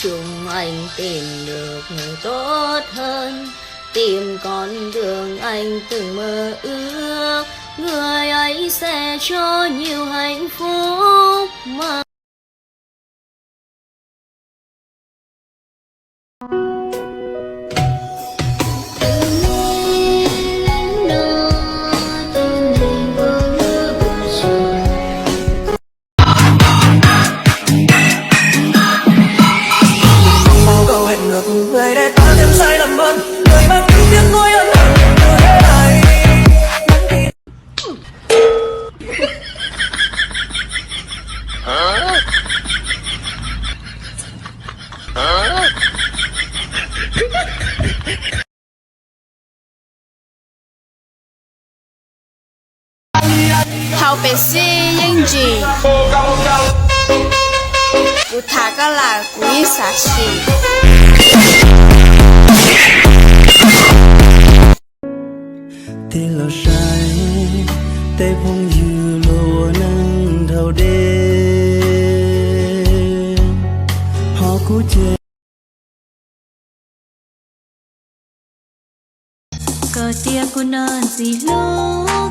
Chúng anh tìm được người tốt hơn, tìm con đường anh từng mơ ước. Người ấy sẽ cho nhiều hạnh phúc mà người để ta thêm sai lầm hơn, người mang tiếng nuối ân hận như thế này. Hậu bệ sĩ yên gì Cụ thả các là quý xả xì Thì lo sai Tê phong dư lùa nâng thầu đêm Họ cú chê Có tia cô non gì lú,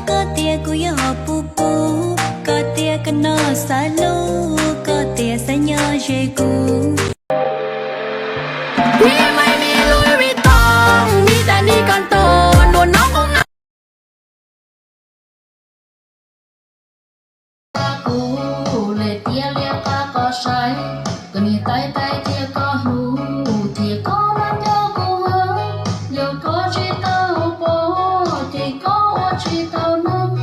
có tia cô yêu họ pu pu, có tia cô non xa lú, có tia xa nhớ dễ cũ. Vì mày mi Louis Vuitton, mi ta đi con tổ, luôn nó cũng ngạc Cũ lệ tia lia ca có sai, có nia tay tay tia có hú, tia có mang cho cô hương, giờ có chỉ tao bố, thì có chỉ tao nâng,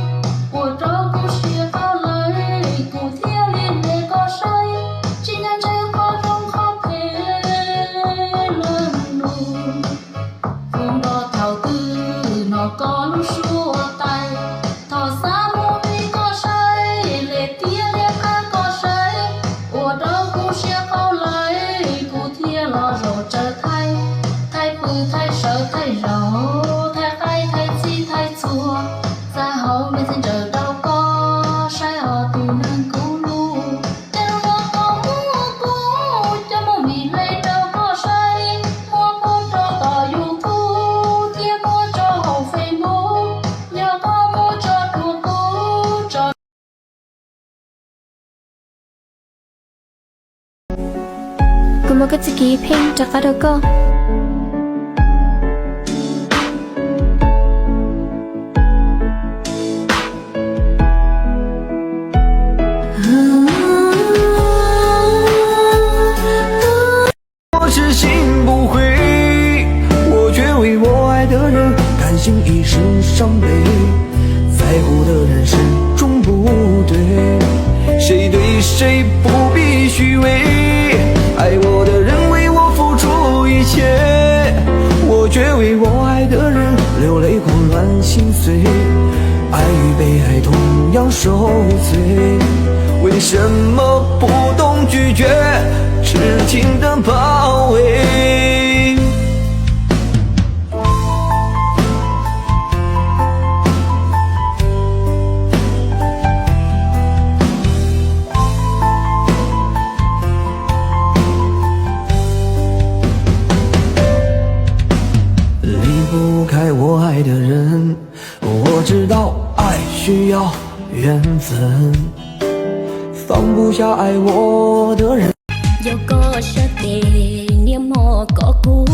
của trâu cô xia cao lấy, cụ tia liên lệ có sai, chỉ nhanh chơi có trong khóc thế lần nụ, phương đó thảo tư nó có lúc xua tay, thọ xa mô vi có sai, lệ tia lệ ca có sai, của trâu cô xia cao lấy, cụ tia lo rồi trở thay, thay bự thay sợ thay rầu, thay chi thay chua, ra hậu bên xin chờ đâu có sai họ tù nâng cứu lu, tên nó có mua cũ cho mô mì lấy đâu có sai, mua cô cho tỏ YouTube, tia mua cho hậu Facebook, nhờ có mua cho thua cũ cho Cô mơ cái ký phim chắc cả đâu có我痴心不悔，我却为我爱的人甘心一生伤悲，在乎的人始终不对，谁对谁不必虚伪，爱我的人为我付出一切，我却为我爱的人流泪狂乱心碎，爱与被爱同样受罪，为什么不懂拒绝痴情的包围？离不开我爱的人，我知道爱需要缘分，放不下爱我的人。Dẫu có sợ tiền niềm mơ có cũ